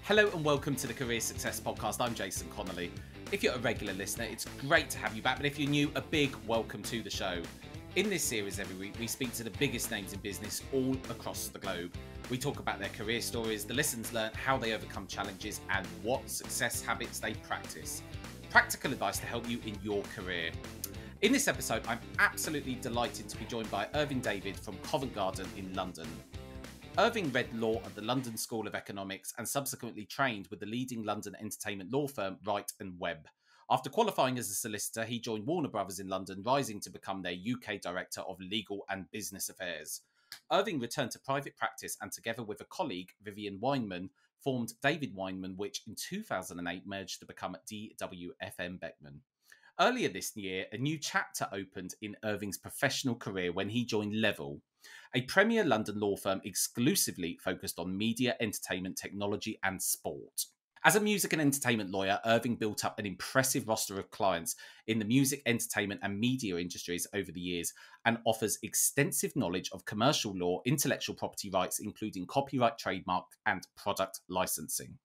Hello and welcome to the Career Success Podcast. I'm Jason Connolly. If you're a regular listener, it's great to have you back, but if you're new, a big welcome to the show. In this series every week, we speak to the biggest names in business all across the globe. We talk about their career stories, the lessons learned, how they overcome challenges, and what success habits they practice. Practical advice to help you in your career. In this episode, I'm absolutely delighted to be joined by Irving David from Covent Garden in London. Irving read law at the London School of Economics and subsequently trained with the leading London entertainment law firm Wright Webb. After qualifying as a solicitor, he joined Warner Brothers in London, rising to become their UK Director of Legal and Business Affairs. Irving returned to private practice and together with a colleague, Vivian Wineman, formed David Wineman, which in 2008 merged to become DWFM Beckman. Earlier this year, a new chapter opened in Irving's professional career when he joined Level, a premier London law firm exclusively focused on media, entertainment, technology and sport. As a music and entertainment lawyer, Irving built up an impressive roster of clients in the music, entertainment and media industries over the years and offers extensive knowledge of commercial law, intellectual property rights, including copyright, trademark and product licensing.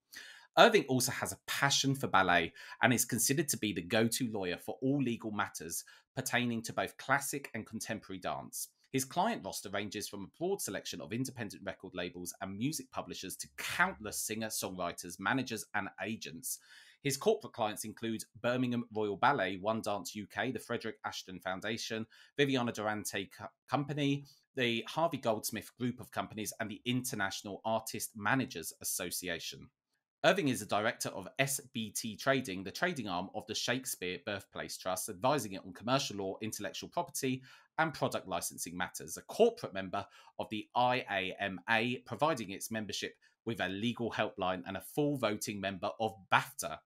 Irving also has a passion for ballet and is considered to be the go-to lawyer for all legal matters pertaining to both classic and contemporary dance. His client roster ranges from a broad selection of independent record labels and music publishers to countless singer-songwriters, managers and agents. His corporate clients include Birmingham Royal Ballet, One Dance UK, the Frederick Ashton Foundation, Viviana Durante Company, the Harvey Goldsmith group of companies and the International Artist Managers Association. Irving is a director of SBT Trading, the trading arm of the Shakespeare Birthplace Trust, advising it on commercial law, intellectual property, and product licensing matters. A corporate member of the IAMA, providing its membership with a legal helpline, and a full voting member of BAFTA,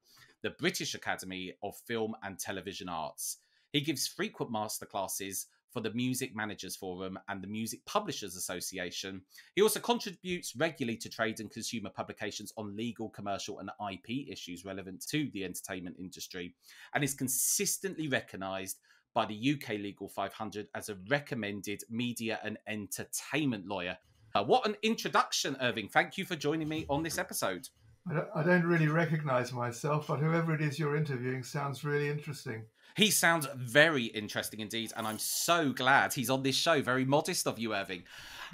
the British Academy of Film and Television Arts. He gives frequent masterclasses for the Music Managers Forum and the Music Publishers Association. He also contributes regularly to trade and consumer publications on legal, commercial and IP issues relevant to the entertainment industry, and is consistently recognised by the UK Legal 500 as a recommended media and entertainment lawyer. What an introduction, Irving. Thank you for joining me on this episode. I don't really recognise myself, but whoever it is you're interviewing sounds really interesting. He sounds very interesting indeed, and I'm so glad he's on this show. Very modest of you, Irving.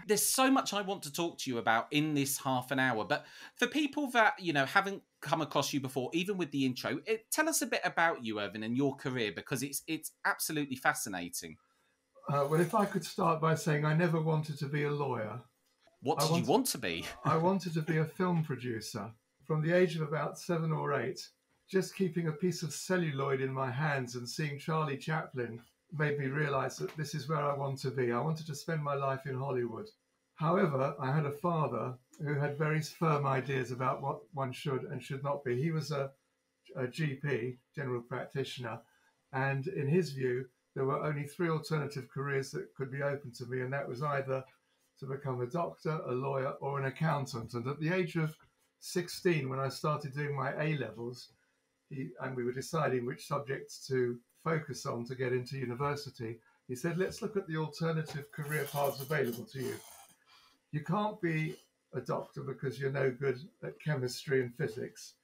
There's so much I want to talk to you about in this half an hour, but for people that, haven't come across you before, even with the intro, tell us a bit about you, Irving, and your career, because it's absolutely fascinating. Well, if I could start by saying I never wanted to be a lawyer. What did you want to be? I wanted to be a film producer. From the age of about 7 or 8, just keeping a piece of celluloid in my hands and seeing Charlie Chaplin made me realise that this is where I want to be. I wanted to spend my life in Hollywood. However, I had a father who had very firm ideas about what one should and should not be. He was a GP, general practitioner, and in his view, there were only 3 alternative careers that could be open to me, and that was either to become a doctor, a lawyer, or an accountant. And at the age of 16, when I started doing my A-levels, and we were deciding which subjects to focus on to get into university, he said, let's look at the alternative career paths available to you. You can't be a doctor because you're no good at chemistry and physics.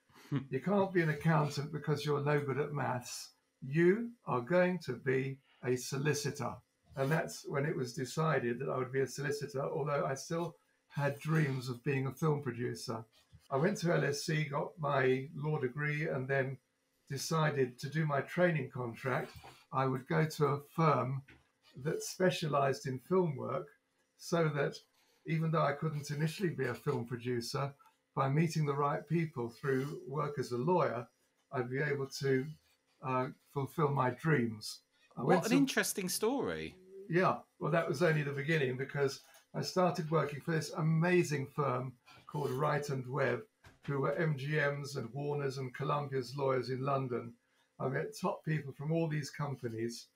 You can't be an accountant because you're no good at maths. You are going to be a solicitor. And that's when it was decided that I would be a solicitor, although I still had dreams of being a film producer. I went to LSE, got my law degree, and then decided to do my training contract. I would go to a firm that specialised in film work, so that even though I couldn't initially be a film producer, by meeting the right people through work as a lawyer, I'd be able to fulfil my dreams. What an interesting story. Yeah, well, that was only the beginning, because I started working for this amazing firm called Wright Webb, who were MGM's and Warner's and Columbia's lawyers in London. I met top people from all these companies.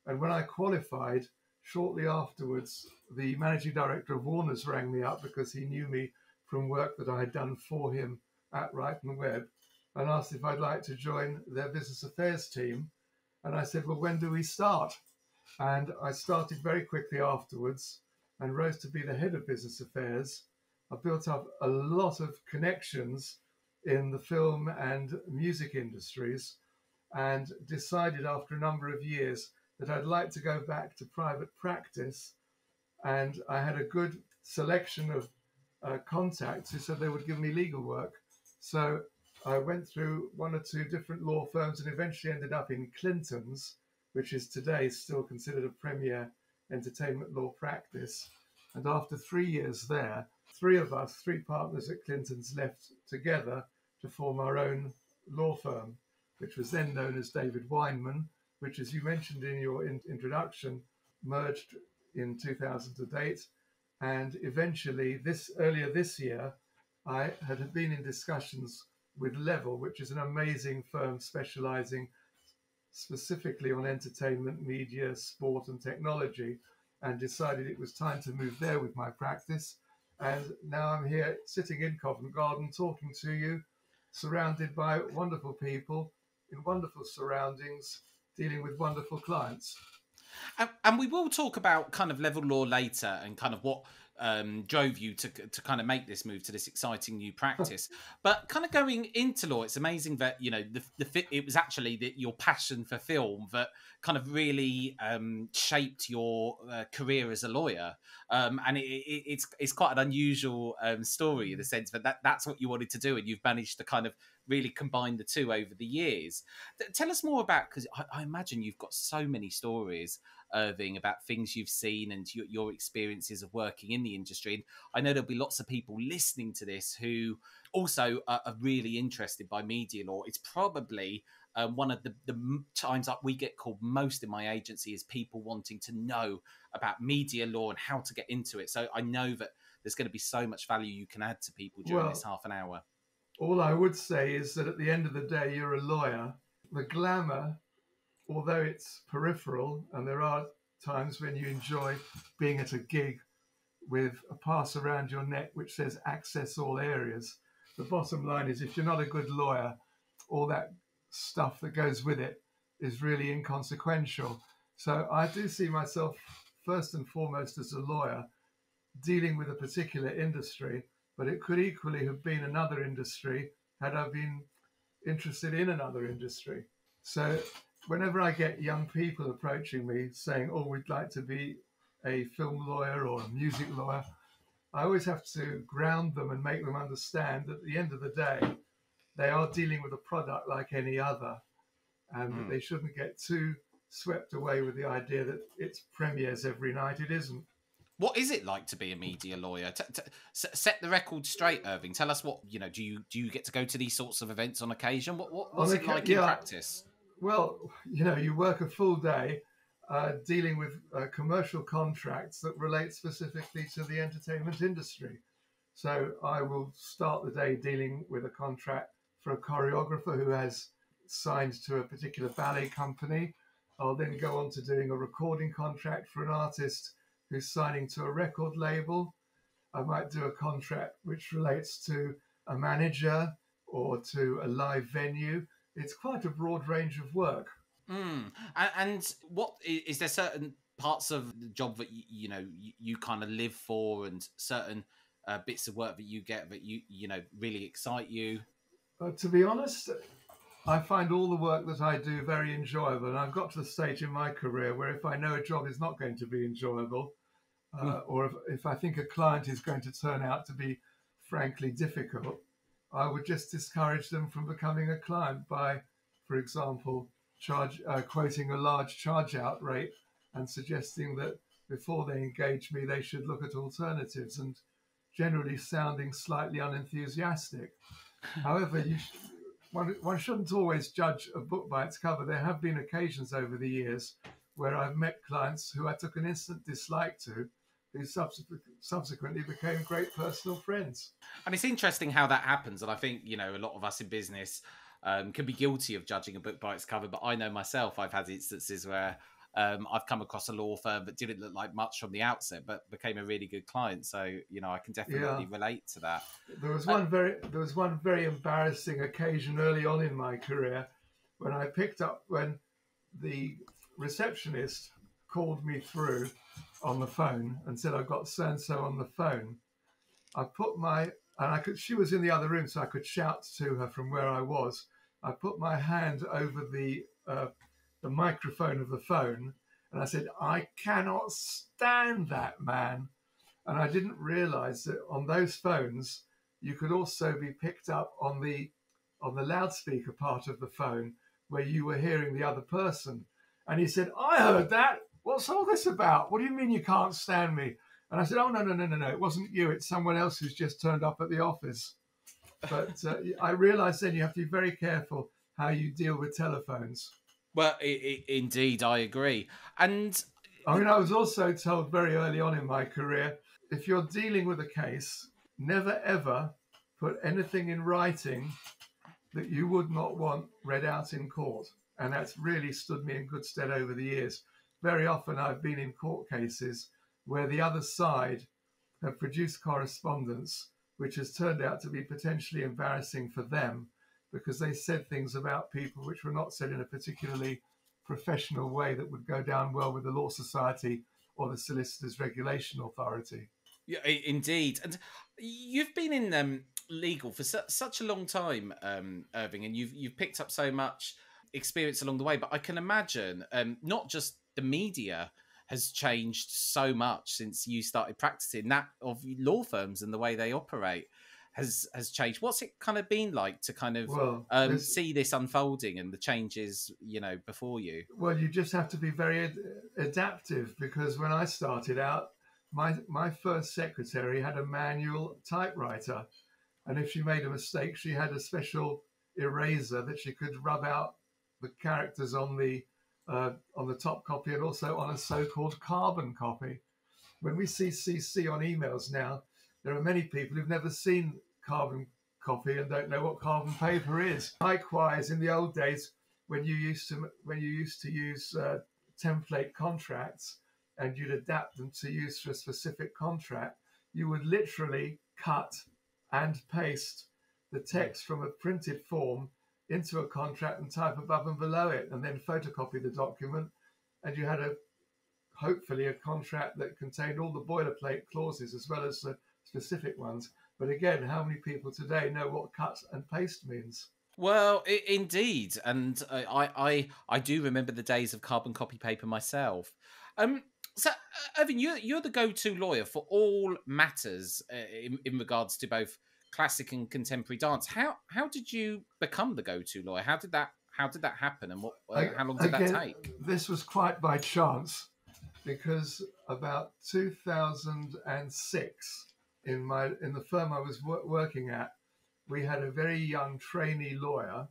And when I qualified, shortly afterwards, the managing director of Warner's rang me up because he knew me from work that I had done for him at Wright Webb, and asked if I'd like to join their business affairs team. And I said, well, when do we start? And I started very quickly afterwards and rose to be the head of business affairs. I built up a lot of connections in the film and music industries, and decided after a number of years that I'd like to go back to private practice. And I had a good selection of contacts who said they would give me legal work. So I went through one or two different law firms and eventually ended up in Clinton's, which is today still considered a premier entertainment law practice. And after 3 years there, three of us, three partners at Clinton's, left together to form our own law firm, which was then known as David Wineman, which, as you mentioned in your introduction, merged in 2008. And eventually, earlier this year, I had been in discussions with Level, which is an amazing firm specializing specifically on entertainment, media, sport, and technology, and decided it was time to move there with my practice. And now I'm here sitting in Covent Garden talking to you, surrounded by wonderful people in wonderful surroundings, dealing with wonderful clients. And we will talk about kind of Level Law later and kind of what drove you to kind of make this move to this exciting new practice. But kind of going into law, it's amazing that, you know, it was actually your passion for film that kind of really shaped your career as a lawyer. And it's quite an unusual story in the sense that that's what you wanted to do, and you've managed to kind of really combine the two over the years. Tell us more about, because I imagine you've got so many stories, Irving, about things you've seen and your experiences of working in the industry. And I know there'll be lots of people listening to this who also are really interested by media law. It's probably one of the times that we get called most in my agency is people wanting to know about media law and how to get into it. So I know that there's going to be so much value you can add to people during this half an hour. All I would say is that at the end of the day, you're a lawyer. The glamour, although it's peripheral, and there are times when you enjoy being at a gig with a pass around your neck which says access all areas, the bottom line is if you're not a good lawyer, all that stuff that goes with it is really inconsequential. So I do see myself first and foremost as a lawyer dealing with a particular industry, but it could equally have been another industry had I been interested in another industry. So whenever I get young people approaching me saying, oh, we'd like to be a film lawyer or a music lawyer, I always have to ground them and make them understand that at the end of the day, they are dealing with a product like any other, and that they shouldn't get too swept away with the idea that it's premieres every night. It isn't. What is it like to be a media lawyer? Set the record straight, Irving. Tell us what, you know, do you get to go to these sorts of events on occasion? What's it like in practice? Well, you know, you work a full day dealing with commercial contracts that relate specifically to the entertainment industry. So I will start the day dealing with a contract for a choreographer who has signed to a particular ballet company. I'll then go on to doing a recording contract for an artist who's signing to a record label. I might do a contract which relates to a manager or to a live venue. It's quite a broad range of work. And what is there certain parts of the job that you kind of live for, and certain bits of work that you get that you know really excite you? To be honest, I find all the work that I do very enjoyable, and I've got to the stage in my career where if I know a job is not going to be enjoyable, or if I think a client is going to turn out to be frankly difficult, I would just discourage them from becoming a client by, for example, quoting a large charge-out rate and suggesting that before they engage me, they should look at alternatives, and generally sounding slightly unenthusiastic. However, one shouldn't always judge a book by its cover. There have been occasions over the years where I've met clients who I took an instant dislike to, who subsequently became great personal friends. And it's interesting how that happens. And I think, you know, a lot of us in business can be guilty of judging a book by its cover. But I know myself, I've had instances where I've come across a law firm that didn't look like much from the outset, but became a really good client. So, you know, I can definitely relate to that. There was one very embarrassing occasion early on in my career when the receptionist called me through on the phone and said, I've got so-and-so on the phone. I put my and she was in the other room, so I could shout to her from where I was. I put my hand over the microphone of the phone, and I said, "I cannot stand that man." And I didn't realize that on those phones, you could also be picked up on the loudspeaker part of the phone where you were hearing the other person. And he said, "I heard that. What's all this about? What do you mean you can't stand me?" And I said, "Oh, no, no, no, no, no. It wasn't you. It's someone else who's just turned up at the office." But I realized then you have to be very careful how you deal with telephones. Well, indeed, I agree. And I mean, I was also told very early on in my career, if you're dealing with a case, never ever put anything in writing that you would not want read out in court. And that's really stood me in good stead over the years. Very often I've been in court cases where the other side have produced correspondence which has turned out to be potentially embarrassing for them because they said things about people which were not said in a particularly professional way that would go down well with the Law Society or the Solicitors Regulation Authority. Yeah, indeed. And you've been in legal for such a long time, Irving, and you've picked up so much experience along the way. But I can imagine not just the media has changed so much since you started practicing, that of law firms and the way they operate has changed. What's it kind of been like to kind of see this unfolding and the changes, before you? Well, you just have to be very adaptive, because when I started out, my first secretary had a manual typewriter, and if she made a mistake, she had a special eraser that she could rub out the characters on the top copy and also on a so-called carbon copy. When we see CC on emails now, there are many people who've never seen carbon copy and don't know what carbon paper is. Likewise, in the old days, when you used to use template contracts and you'd adapt them to use for a specific contract, you would literally cut and paste the text from a printed form into a contract and type above and below it, and then photocopy the document, and you had hopefully a contract that contained all the boilerplate clauses as well as the specific ones. But again, how many people today know what cut and paste means? Well, indeed, and I do remember the days of carbon copy paper myself. So, Irving, you're the go-to lawyer for all matters in regards to both classic and contemporary dance. How did you become the go-to lawyer? How did that happen, and how long did that take? This was quite by chance, because about 2006, in the firm I was working at, we had a very young trainee lawyer,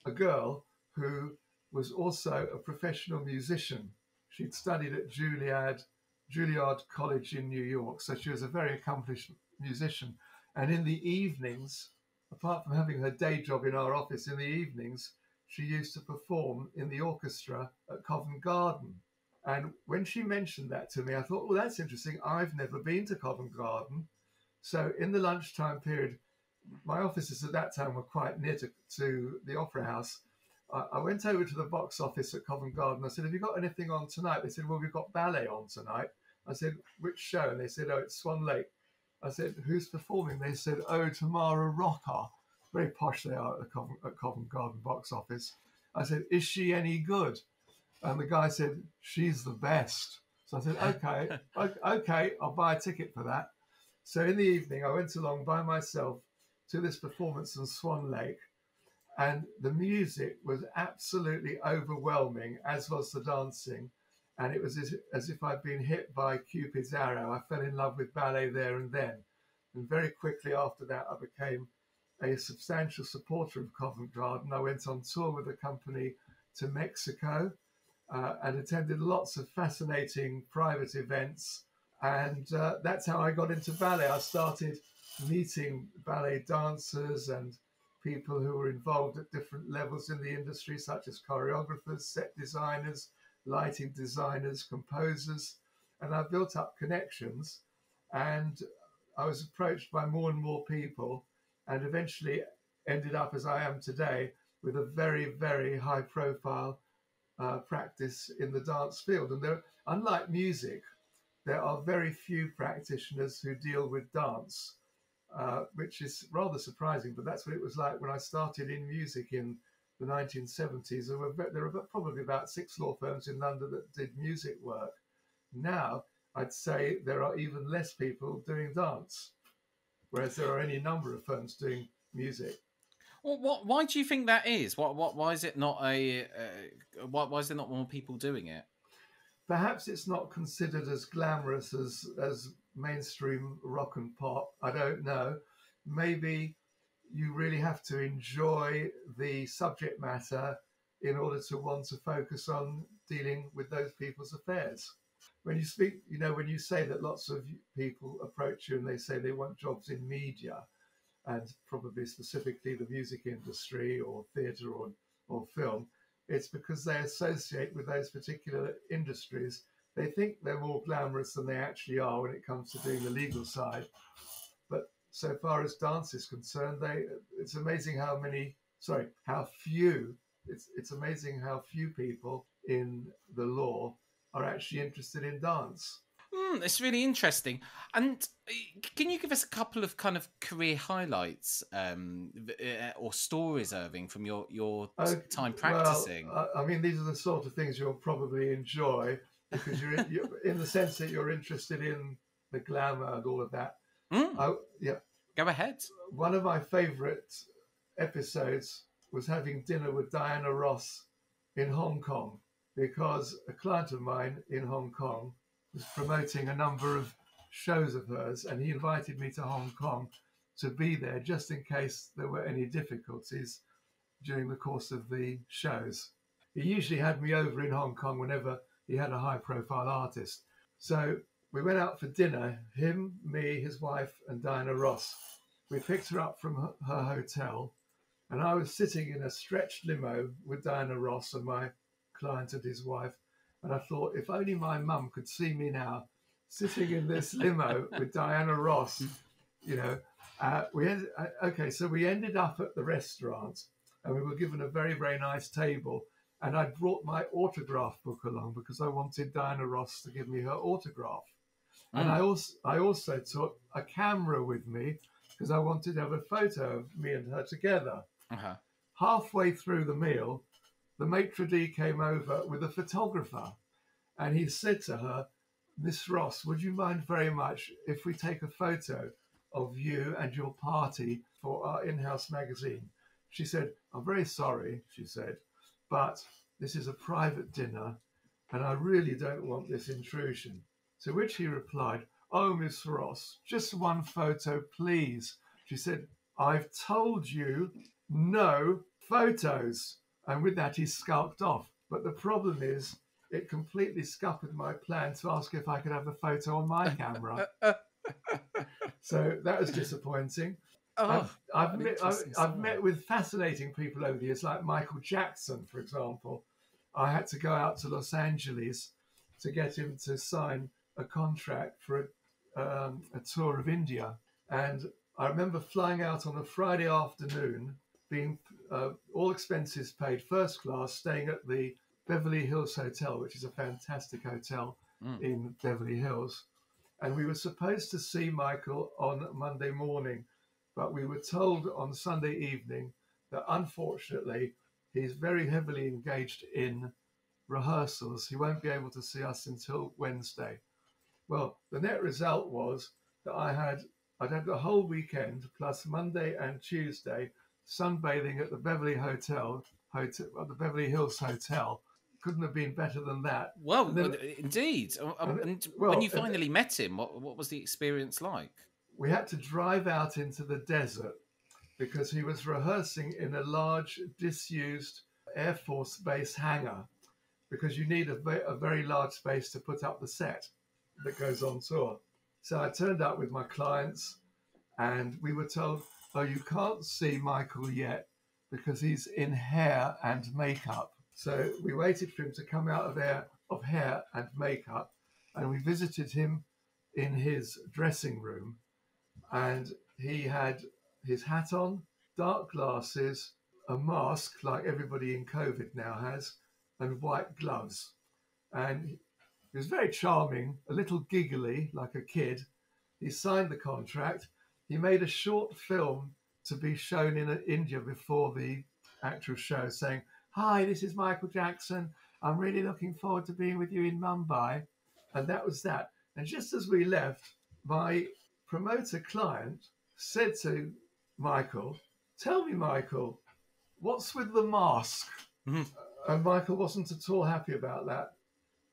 a girl who was also a professional musician. She'd studied at Juilliard College in New York, so she was a very accomplished musician. And in the evenings, apart from having her day job in our office, in the evenings, she used to perform in the orchestra at Covent Garden. And when she mentioned that to me, I thought, well, that's interesting. I've never been to Covent Garden. So in the lunchtime period, my offices at that time were quite near to the Opera House. I went over to the box office at Covent Garden. I said, "Have you got anything on tonight?" They said, "Well, we've got ballet on tonight." I said, "Which show?" And they said, "Oh, it's Swan Lake." I said, "Who's performing?" They said, "Oh, Tamara Rocker." Very posh they are at Covent Garden box office. I said, "Is she any good?" And the guy said, "She's the best." So I said, okay, I'll buy a ticket for that. So in the evening, I went along by myself to this performance in Swan Lake, and the music was absolutely overwhelming, as was the dancing. And it was as if I'd been hit by Cupid's arrow. I fell in love with ballet there and then. And very quickly after that, I became a substantial supporter of Covent Garden. I went on tour with the company to Mexico and attended lots of fascinating private events. And that's how I got into ballet. I started meeting ballet dancers and people who were involved at different levels in the industry, such as choreographers, set designers, lighting designers, composers. And I built up connections, and I was approached by more and more people, and eventually ended up, as I am today, with a very, very high profile practice in the dance field. And unlike music, there are very few practitioners who deal with dance. which is rather surprising, but that's what it was like when I started in music in the 1970s. There were probably about 6 law firms in London that did music work. Now, I'd say there are even less people doing dance, whereas there are any number of firms doing music. Well, why do you think that is? Why is it not why is there not more people doing it? Perhaps it's not considered as glamorous as mainstream rock and pop. I don't know. Maybe you really have to enjoy the subject matter in order to want to focus on dealing with those people's affairs. When you speak, when you say that lots of people approach you and they say they want jobs in media, and probably specifically the music industry or theatre or film, it's because they associate with those particular industries. They think they're more glamorous than they actually are when it comes to doing the legal side. But so far as dance is concerned, it's amazing how few, it's amazing how few people in the law are actually interested in dance. It's really interesting. And can you give us a couple of kind of career highlights or stories, Irving, from your time practicing? Well, I mean, these are the sort of things you'll probably enjoy because you're in the sense that you're interested in the glamour and all of that. Yeah. Go ahead. One of my favourite episodes was having dinner with Diana Ross in Hong Kong because a client of mine in Hong Kong was promoting a number of shows of hers, and he invited me to Hong Kong to be there just in case there were any difficulties during the course of the shows. He usually had me over in Hong Kong whenever he had a high-profile artist. So we went out for dinner, him, me, his wife, and Diana Ross. We picked her up from her hotel, and I was sitting in a stretched limo with Diana Ross and my client and his wife. And I thought, if only my mum could see me now, sitting in this limo with Diana Ross, so we ended up at the restaurant, and we were given a very, very nice table. And I brought my autograph book along because I wanted Diana Ross to give me her autograph. And I also took a camera with me because I wanted to have a photo of me and her together. Uh-huh. Halfway through the meal, the maitre d' came over with a photographer, and he said to her, "Miss Ross, would you mind very much if we take a photo of you and your party for our in-house magazine?" She said, "I'm very sorry," she said, "but this is a private dinner, and I really don't want this intrusion." To which he replied, "Oh, Miss Ross, just one photo, please." She said, "I've told you no photos." And with that, he skulked off. But the problem is, it completely scuppered my plan to ask if I could have a photo on my camera. So that was disappointing. I've met with fascinating people over the years, like Michael Jackson, for example. I had to go out to Los Angeles to get him to sign a contract for a tour of India. And I remember flying out on a Friday afternoon, being all expenses paid, first class, staying at the Beverly Hills Hotel, which is a fantastic hotel in Beverly Hills. And we were supposed to see Michael on Monday morning, but we were told on Sunday evening that unfortunately he's very heavily engaged in rehearsals. He won't be able to see us until Wednesday. Well, the net result was that I'd had the whole weekend plus Monday and Tuesday sunbathing at the Beverly Hills Hotel. Couldn't have been better than that. Well, indeed. When you finally met him, what was the experience like? We had to drive out into the desert because he was rehearsing in a large disused Air Force Base hangar, because you need a very large space to put up the set that goes on tour. So I turned up with my clients, and we were told, "Oh, you can't see Michael yet because he's in hair and makeup." So we waited for him to come out of hair and makeup, and we visited him in his dressing room, and he had his hat on, dark glasses, a mask like everybody in COVID now has, and white gloves. And he was very charming, a little giggly like a kid. He signed the contract. he made a short film to be shown in India before the actual show, saying, "Hi, this is Michael Jackson. I'm really looking forward to being with you in Mumbai." And that was that. And just as we left, my promoter client said to Michael, "Tell me, Michael, what's with the mask?" And Michael wasn't at all happy about that.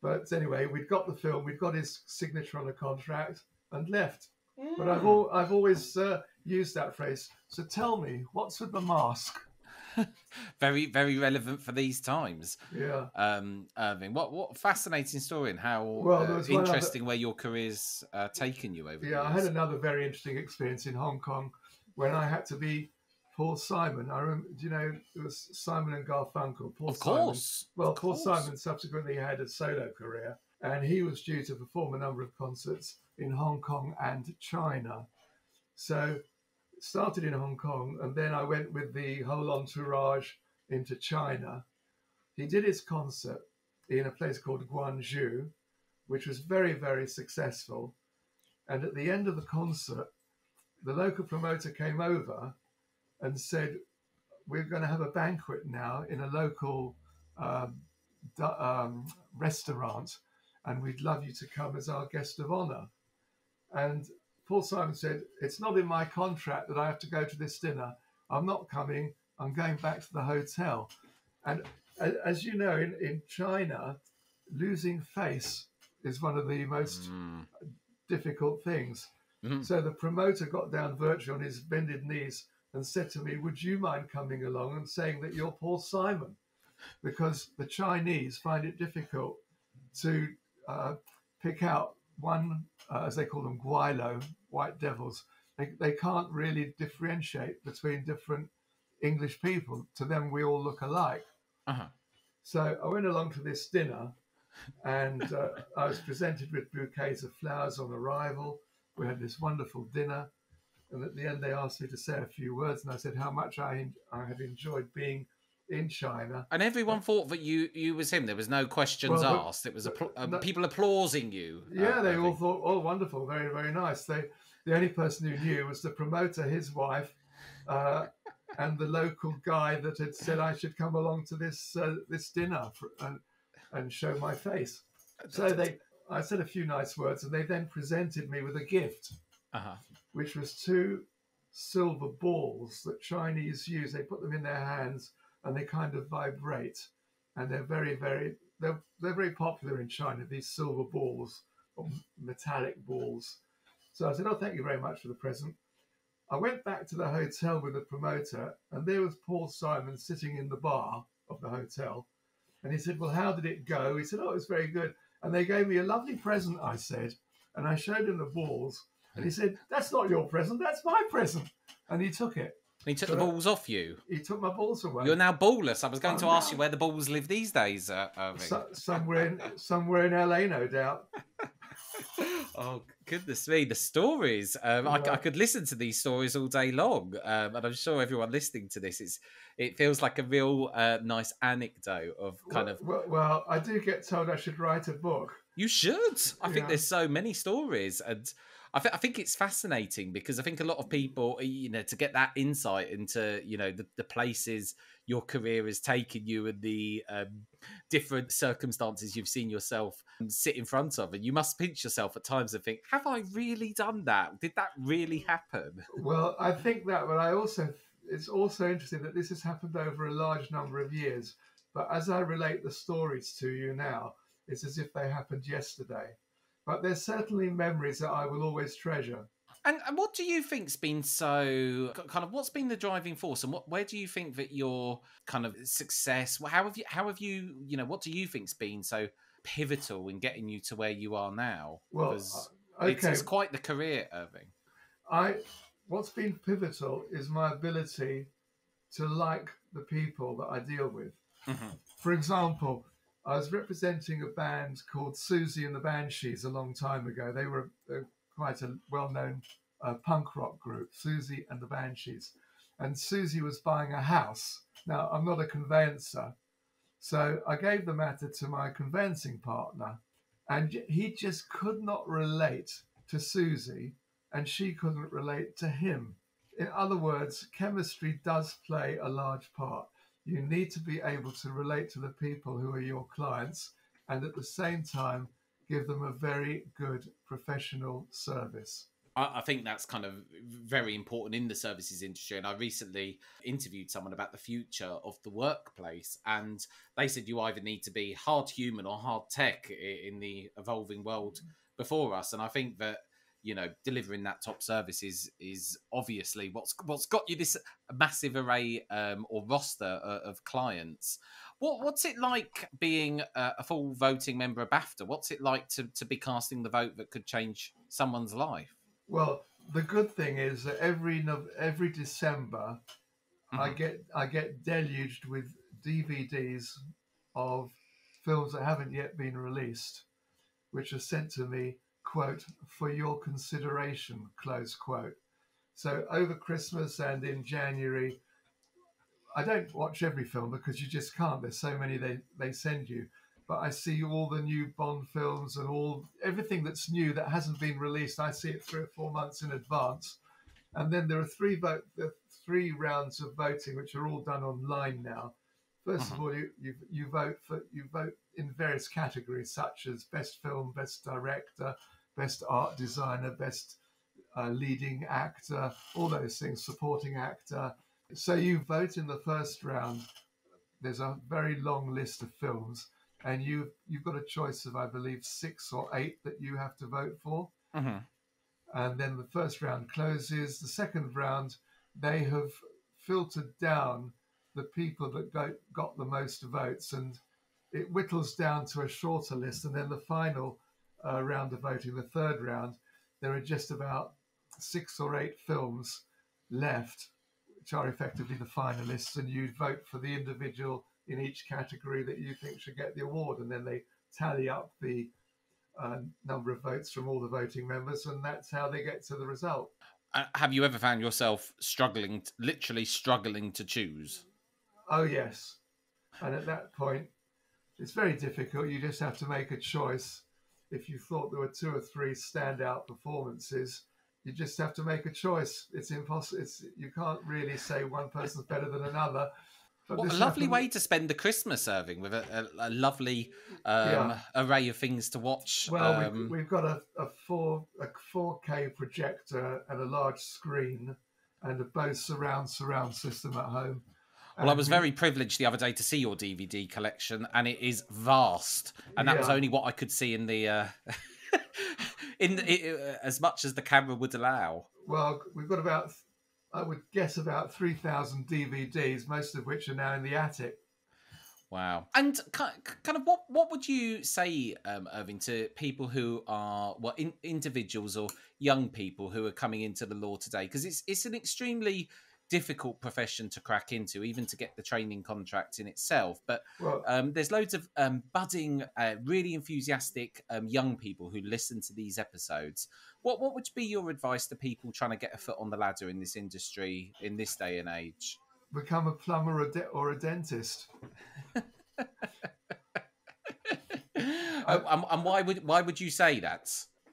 But anyway, we'd got the film, we'd got his signature on a contract and left. But I've always used that phrase. So tell me, what's with the mask? Very, very relevant for these times. Yeah. Irving, what fascinating story, and how interesting where your career's taken you over the years. I had another very interesting experience in Hong Kong when I had to be Paul Simon. I remember, do you know, it was Simon and Garfunkel. Paul Simon subsequently had a solo career, and he was due to perform a number of concerts in Hong Kong and China. So it started in Hong Kong, and then I went with the whole entourage into China. He did his concert in a place called Guangzhou, which was very, very successful. And at the end of the concert, the local promoter came over and said, "We're going to have a banquet now in a local restaurant, and we'd love you to come as our guest of honor." And Paul Simon said, "It's not in my contract that I have to go to this dinner. I'm not coming. I'm going back to the hotel." And as you know, in China, losing face is one of the most difficult things. So the promoter got down virtually on his bended knees and said to me, "Would you mind coming along and saying that you're Paul Simon?" Because the Chinese find it difficult to pick out one, as they call them, guilo, white devils. They can't really differentiate between different English people. To them, we all look alike. So I went along to this dinner, and I was presented with bouquets of flowers on arrival. We had this wonderful dinner. And at the end, they asked me to say a few words, and I said how much I had enjoyed being in China. And everyone thought that you was him. There was no questions asked. It was people applauding you. Yeah, they all thought, "Oh, wonderful, very, very nice." The only person who knew was the promoter, his wife, and the local guy that had said I should come along to this dinner and show my face. So I said a few nice words, and they then presented me with a gift. Which was 2 silver balls that Chinese use. They put them in their hands and they kind of vibrate, and they're very, very popular in China, these silver balls or metallic balls. So I said, "Oh, thank you very much for the present." I went back to the hotel with the promoter, and there was Paul Simon sitting in the bar of the hotel, and he said, "Well, how did it go?" He said, "Oh, it was very good." And they gave me a lovely present, I said, and I showed him the balls. And he said, "That's not your present, that's my present." And he took it. He took the balls off you? He took my balls away. You're now ballless. I was going to ask you where the balls live these days, Irving. Somewhere in LA, no doubt. Oh, goodness me, the stories. I could listen to these stories all day long. And I'm sure everyone listening to this, it feels like a real nice anecdote of kind of... Well, I do get told I should write a book. You should. I think there's so many stories, and I think it's fascinating because I think a lot of people, to get that insight into, the places your career has taken you and the different circumstances you've seen yourself sit in front of, and you must pinch yourself at times and think, have I really done that? Did that really happen? Well, I think that, but it's also interesting that this has happened over a large number of years. But as I relate the stories to you now, it's as if they happened yesterday. But there's certainly memories that I will always treasure. And what do you think's been what's been the driving force, and where do you think that your kind of success, how have you, what do you think's been so pivotal in getting you to where you are now? Well, it's quite the career, Irving. What's been pivotal is my ability to like the people that I deal with. For example, I was representing a band called Susie and the Banshees a long time ago. They were quite a well-known punk rock group, Susie and the Banshees. And Susie was buying a house. Now, I'm not a conveyancer, so I gave the matter to my conveyancing partner, and he just could not relate to Susie and she couldn't relate to him. In other words, chemistry does play a large part. You need to be able to relate to the people who are your clients and at the same time give them a very good professional service. I think that's kind of very important in the services industry. And I recently interviewed someone about the future of the workplace, and they said you either need to be hard human or hard tech in the evolving world before us. And I think that, you know, delivering that top service is obviously what's got you this massive array or roster of clients. What's it like being a full voting member of BAFTA? What's it like to be casting the vote that could change someone's life? Well, the good thing is that every December, Mm-hmm. I get deluged with DVDs of films that haven't yet been released, which are sent to me, quote, for your consideration, close quote. So over Christmas and in January, I don't watch every film because you just can't. There's so many they send you. But I see all the new Bond films and everything that's new that hasn't been released. I see it 3 or 4 months in advance. And then there are three rounds of voting, which are all done online now. First of all, you vote in various categories such as best film, best director, best art designer, best leading actor, all those things, supporting actor. So you vote in the first round. There's a very long list of films, and you've got a choice of, I believe, 6 or 8 that you have to vote for. Mm-hmm. And then the first round closes. The second round, they have filtered down the people that got the most votes, and it whittles down to a shorter list. And then the final round of voting, the third round, there are just about 6 or 8 films left, which are effectively the finalists, and you vote for the individual in each category that you think should get the award, and then they tally up the number of votes from all the voting members, and that's how they get to the result. Have you ever found yourself literally struggling to choose? Oh, yes. And at that point, it's very difficult. You just have to make a choice. If you thought there were 2 or 3 standout performances, you just have to make a choice. It's impossible. You can't really say one person's better than another. But What a lovely way to spend the Christmas, Irving, with a lovely array of things to watch. Well, we've got a 4K projector and a large screen and a Bose surround system at home. Well, I was very privileged the other day to see your DVD collection, and it is vast. And that was only what I could see in the as much as the camera would allow. Well, we've got I would guess about 3,000 DVDs, most of which are now in the attic. Wow. And kind of what would you say, Irving, to people who are individuals or young people who are coming into the law today? Because it's an extremely difficult profession to crack into, even to get the training contract in itself. But there's loads of budding, really enthusiastic young people who listen to these episodes. What would be your advice to people trying to get a foot on the ladder in this industry in this day and age? Become a plumber or a dentist. And why would you say that?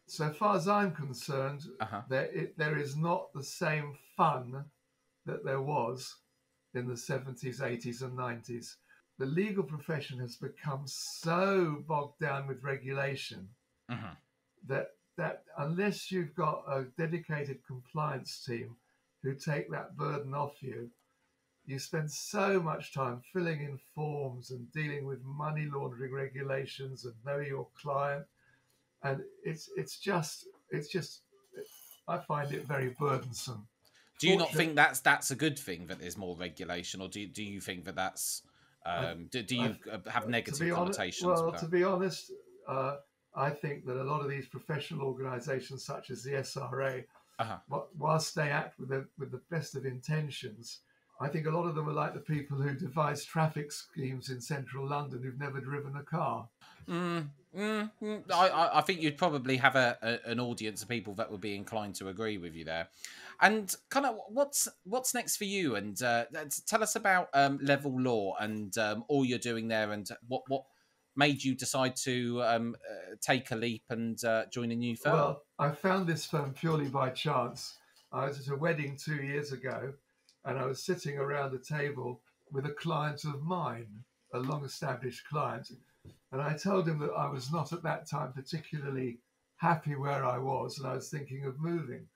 So far as I'm concerned, there is not the same fun that there was in the 70s, 80s and 90s. The legal profession has become so bogged down with regulation that unless you've got a dedicated compliance team who take that burden off you, you spend so much time filling in forms and dealing with money laundering regulations and know your client. And it's just I find it very burdensome. Do you not think that's a good thing that there's more regulation, or do you think that that's do you have negative connotations? Well, to be honest, I think that a lot of these professional organisations, such as the SRA, whilst they act with the best of intentions, I think a lot of them are like the people who devise traffic schemes in central London who've never driven a car. I think you'd probably have an audience of people that would be inclined to agree with you there. And kind of what's next for you? And tell us about Level Law and all you're doing there, and made you decide to take a leap and join a new firm? Well, I found this firm purely by chance. I was at a wedding 2 years ago, and I was sitting around a table with a client of mine, a long-established client, and I told him that I was not at that time particularly happy where I was, and I was thinking of moving.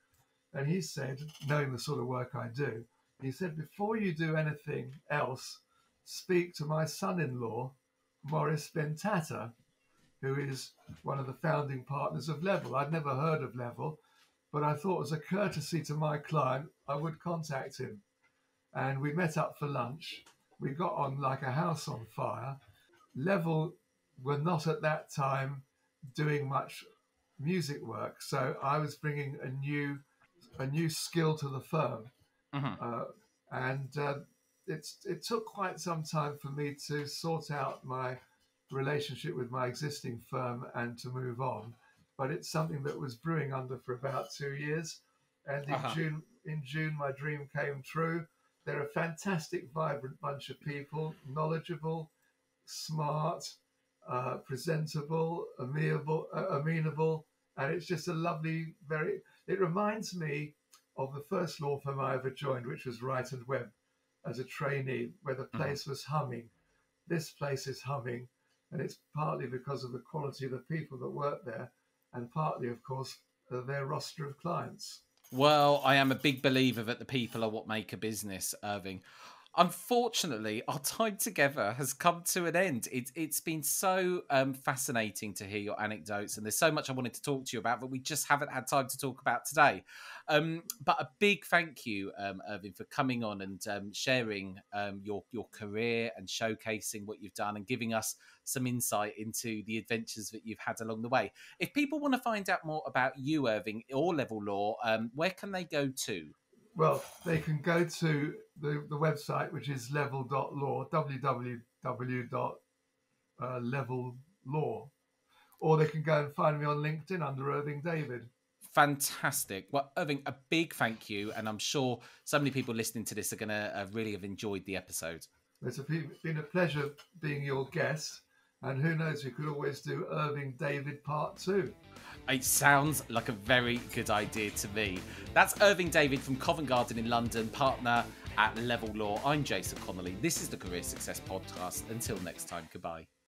And he said, knowing the sort of work I do, he said, before you do anything else, speak to my son-in-law, Maurice Bentata, who is one of the founding partners of Level. I'd never heard of Level, but I thought as a courtesy to my client, I would contact him. And we met up for lunch. We got on like a house on fire. Level were not at that time doing much music work, so I was bringing a new skill to the firm, and it took quite some time for me to sort out my relationship with my existing firm and to move on. But it's something that was brewing under for about 2 years, and in June my dream came true. They're a fantastic, vibrant bunch of people, knowledgeable, smart, presentable, amenable, and it's just a lovely, it reminds me of the first law firm I ever joined, which was Wright Webb, as a trainee, where the place was humming. This place is humming, and it's partly because of the quality of the people that work there, and partly, of course, their roster of clients. Well, I am a big believer that the people are what make a business, Irving. Unfortunately, our time together has come to an end. It's been so fascinating to hear your anecdotes, and there's so much I wanted to talk to you about, but we just haven't had time to talk about today. But a big thank you, Irving, for coming on and sharing your career and showcasing what you've done and giving us some insight into the adventures that you've had along the way. If people want to find out more about you, Irving, or Level Law, where can they go to? Well, they can go to the website, which is level.law, www.levellaw, or they can go and find me on LinkedIn under Irving David. Fantastic. Well, Irving, a big thank you. And I'm sure so many people listening to this are going to really have enjoyed the episode. It's been a pleasure being your guest. And who knows, we could always do Irving David Part 2. It sounds like a very good idea to me. That's Irving David from Covent Garden in London, partner at Level Law. I'm Jason Connolly. This is the Career Success Podcast. Until next time, goodbye.